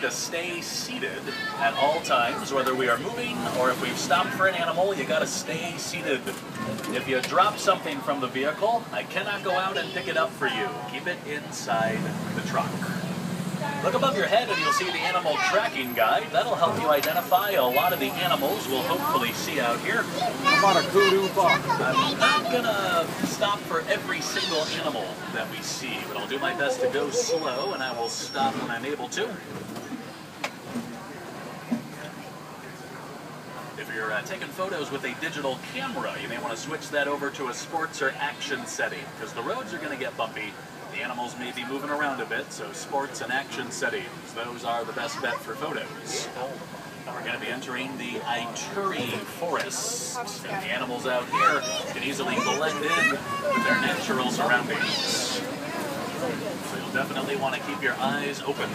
to stay seated at all times, whether we are moving or if we've stopped for an animal, you gotta stay seated. If you drop something from the vehicle, I cannot go out and pick it up for you. Keep it inside the truck. Look above your head and you'll see the animal tracking guide. That'll help you identify a lot of the animals we'll hopefully see out here. How about a kudu buck? I'm not gonna stop for every single animal that we see, but I'll do my best to go slow and I will stop when I'm able to. If you're taking photos with a digital camera, you may want to switch that over to a sports or action setting because the roads are going to get bumpy. The animals may be moving around a bit, so sports and action settings, those are the best bet for photos. We're going to be entering the Ituri forest, and the animals out here can easily blend in with their natural surroundings. So you'll definitely want to keep your eyes open.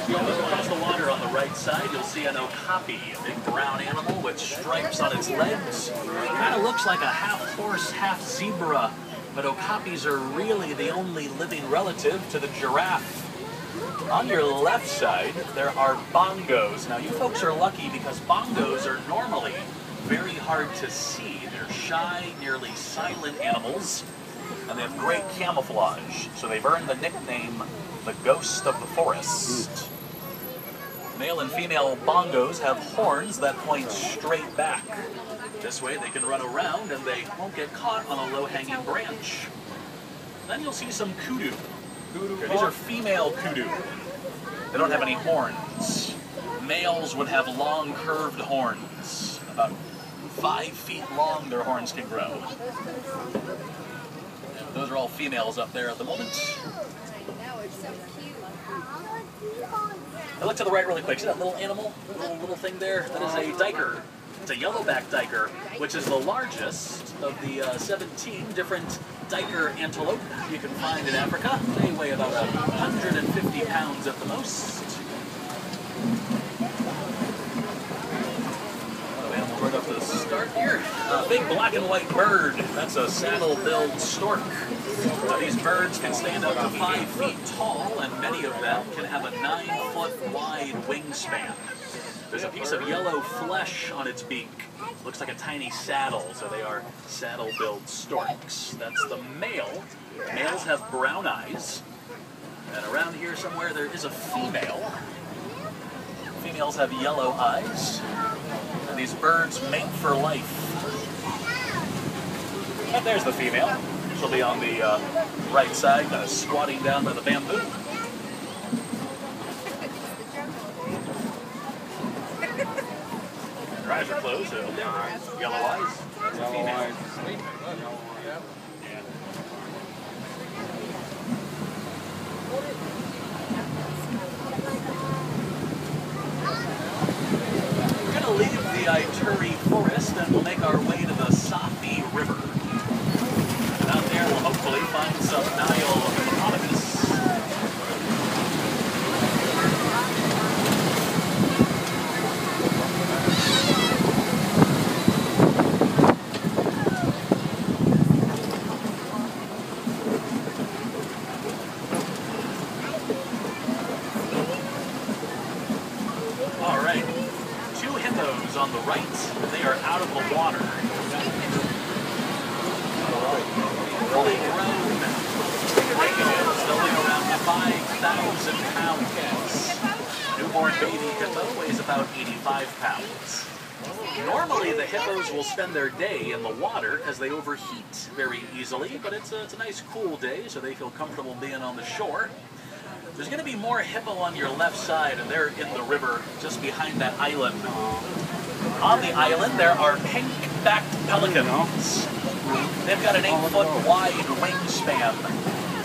If you look across the water on the right side, you'll see an okapi, a big brown animal with stripes on its legs. It kind of looks like a half horse, half zebra, but okapis are really the only living relative to the giraffe. On your left side, there are bongos. Now, you folks are lucky because bongos are normally very hard to see. They're shy, nearly silent animals, and they have great camouflage, so they've earned the nickname the ghost of the forest. Male and female bongos have horns that point straight back. This way they can run around and they won't get caught on a low-hanging branch. Then you'll see some kudu. These are female kudu. They don't have any horns. Males would have long curved horns. About 5 feet long their horns can grow. Those are all females up there at the moment. Now look to the right really quick. See that little animal? Little thing there? That is a diker. It's a yellowback diker, which is the largest of the 17 different diker antelope you can find in Africa. They weigh about 150 pounds at the most. Right up to the start here. A big black and white bird. That's a saddle-billed stork. These birds can stand up to 5 feet tall, and many of them can have a 9-foot wide wingspan. There's a piece of yellow flesh on its beak. Looks like a tiny saddle, so they are saddle-billed storks. That's the male. Males have brown eyes. And around here somewhere there is a female. Females have yellow eyes. And these birds mate for life. And there's the female. She'll be on the right side, kind of squatting down by the bamboo. Her eyes are closed, so yellow eyes. That's a female. We're going to leave the Ituri forest and we'll make our way to the Safi River. And out there we'll hopefully find some Nile hippopotamus. All right, 2 hippos on the right. They are out of the water. Fully grown, weighing around 5,000 pounds. Newborn baby hippo weighs about 85 pounds. Normally, the hippos will spend their day in the water because they overheat very easily, but it's a nice cool day, so they feel comfortable being on the shore. There's going to be more hippo on your left side, and they're in the river just behind that island. On the island, there are pink-backed pelicans. They've got an 8-foot wide wingspan,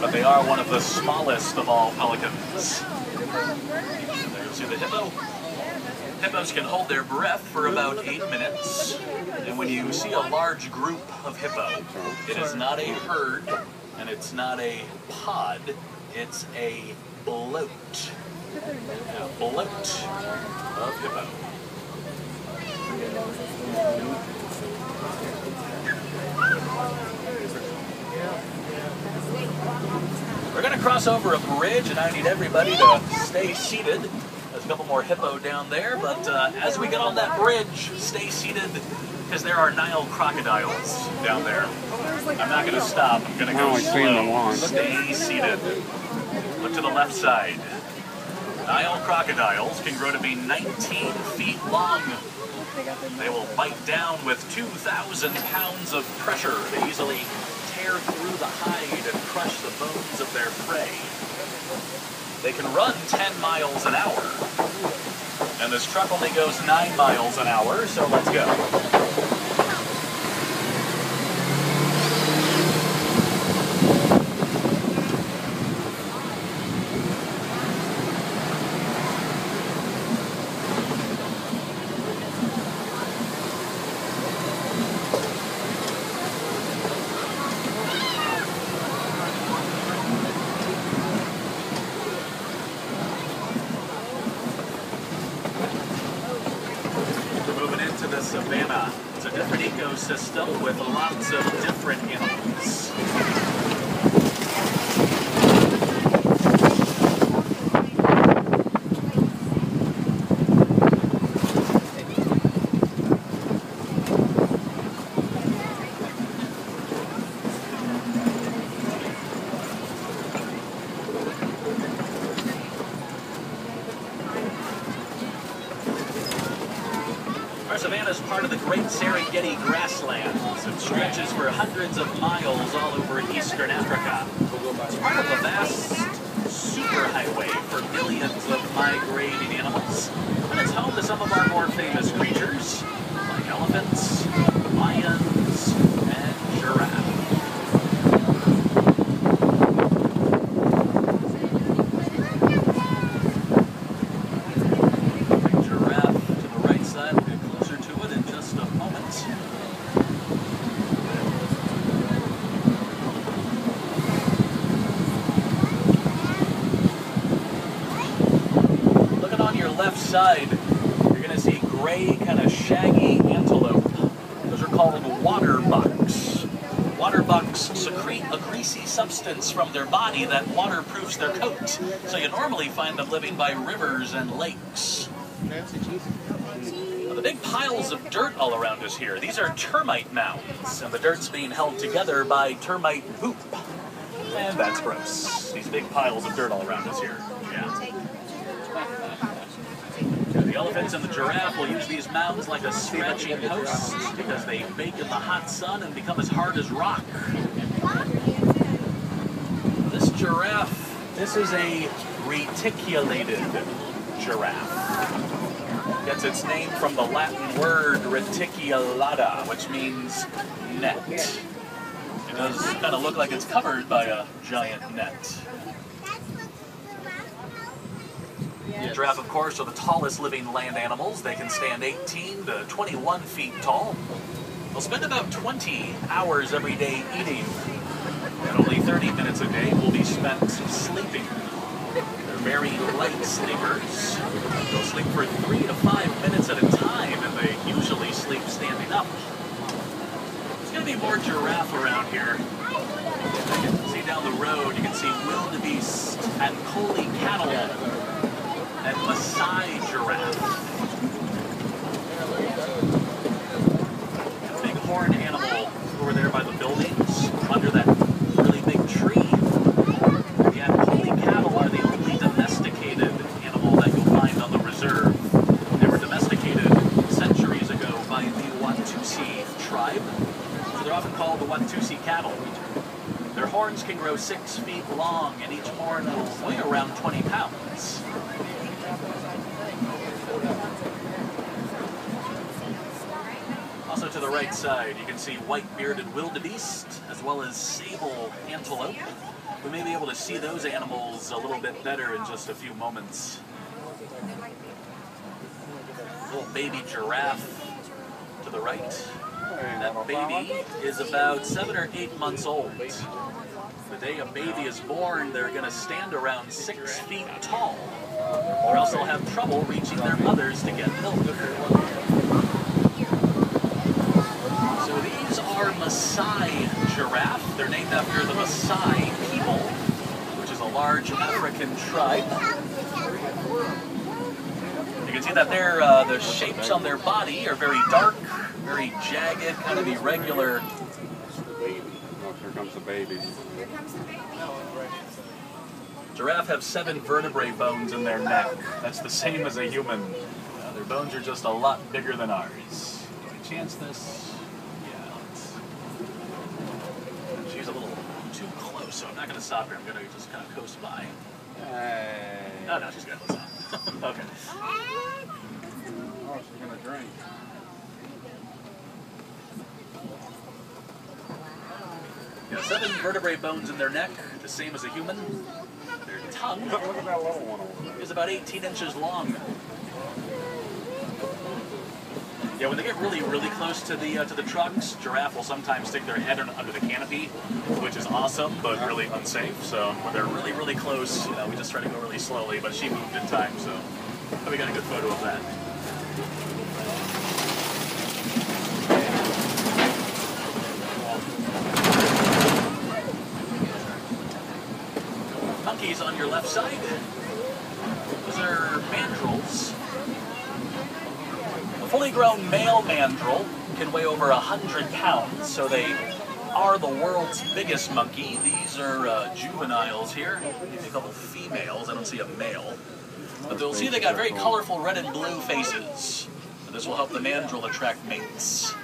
but they are one of the smallest of all pelicans. There you see the hippo. Hippos can hold their breath for about 8 minutes, and when you see a large group of hippo, it is not a herd, and it's not a pod, it's a bloat. A bloat of hippo. to cross over a bridge, and I need everybody to stay seated. There's a couple more hippo down there, but as we get on that bridge, stay seated, because there are Nile crocodiles down there. I'm not going to stop. I'm going to go slow. Stay seated. Look to the left side. Nile crocodiles can grow to be 19 feet long. They will bite down with 2,000 pounds of pressure. They easily tear through the hide and crush the bones of their prey. They can run 10 miles an hour. And this truck only goes 9 miles an hour, so let's go. Savannah. It's a different ecosystem with lots of different animals. Savannah is part of the Great Serengeti grasslands. It stretches for hundreds of miles all over eastern Africa. It's part of a vast superhighway for millions of migrating animals. And it's home to some of our more famous creatures, like elephants, lions, and giraffes. Left side, you're going to see gray, kind of shaggy antelope. Those are called water bucks. Water bucks secrete a greasy substance from their body that waterproofs their coat. So you normally find them living by rivers and lakes. Now, the big piles of dirt all around us here, these are termite mounds, and the dirt's being held together by termite poop. And that's gross. These big piles of dirt all around us here. Yeah. The elephants and the giraffe will use these mounds like a scratching post because they bake in the hot sun and become as hard as rock. This giraffe, this is a reticulated giraffe. Gets its name from the Latin word reticulata, which means net. It does kind of look like it's covered by a giant net. The giraffe, of course, are the tallest living land animals. They can stand 18 to 21 feet tall. They'll spend about 20 hours every day eating, and only 30 minutes a day will be spent sleeping. They're very light sleepers. They'll sleep for 3 to 5 minutes at a time, and they usually sleep standing up. There's going to be more giraffe around here. You can see down the road, you can see wildebeest and collie cattle and Maasai giraffe. A big horned animal over there by the buildings, under that really big tree. Yeah, collie cattle are the only domesticated animal that you'll find on the reserve. They were domesticated centuries ago by the Watusi tribe, so they're often called the Watusi cattle. Their horns can grow 6 feet long, and each horn will weigh around 20 pounds. Also to the right side, you can see white-bearded wildebeest, as well as sable antelope. We may be able to see those animals a little bit better in just a few moments. Little baby giraffe to the right. That baby is about 7 or 8 months old. The day a baby is born, they're going to stand around 6 feet tall, or else they'll have trouble reaching their mothers to get milk. So these are Maasai giraffe. They're named after the Maasai people, which is a large African tribe. You can see that the shapes on their body are very dark, very jagged, kind of irregular. Baby. Oh, here comes the baby. Here comes the baby. Giraffe have 7 vertebrae bones in their neck. That's the same as a human. Their bones are just a lot bigger than ours. Do I chance this? Yeah, let's... She's a little too close, so I'm not going to stop her. I'm going to just kind of coast by. Hey. Oh, no, she's good. Let's stop. Okay. Oh, she's gonna drink. Yeah, 7 vertebrae bones in their neck, the same as a human. Their tongue Look at that little one over there. is about 18 inches long. Yeah, when they get really, really close to the trucks, giraffe will sometimes stick their head under the canopy, which is awesome, but really unsafe. So when they're really, really close, you know, we just try to go really slowly, but she moved in time, so we got a good photo of that. Monkeys on your left side. Those are mandrills. A fully grown male mandrill can weigh over 100 pounds, so they are the world's biggest monkey. These are juveniles here. Maybe a couple females. I don't see a male. But you'll see they got very colorful red and blue faces. And this will help the mandrill attract mates.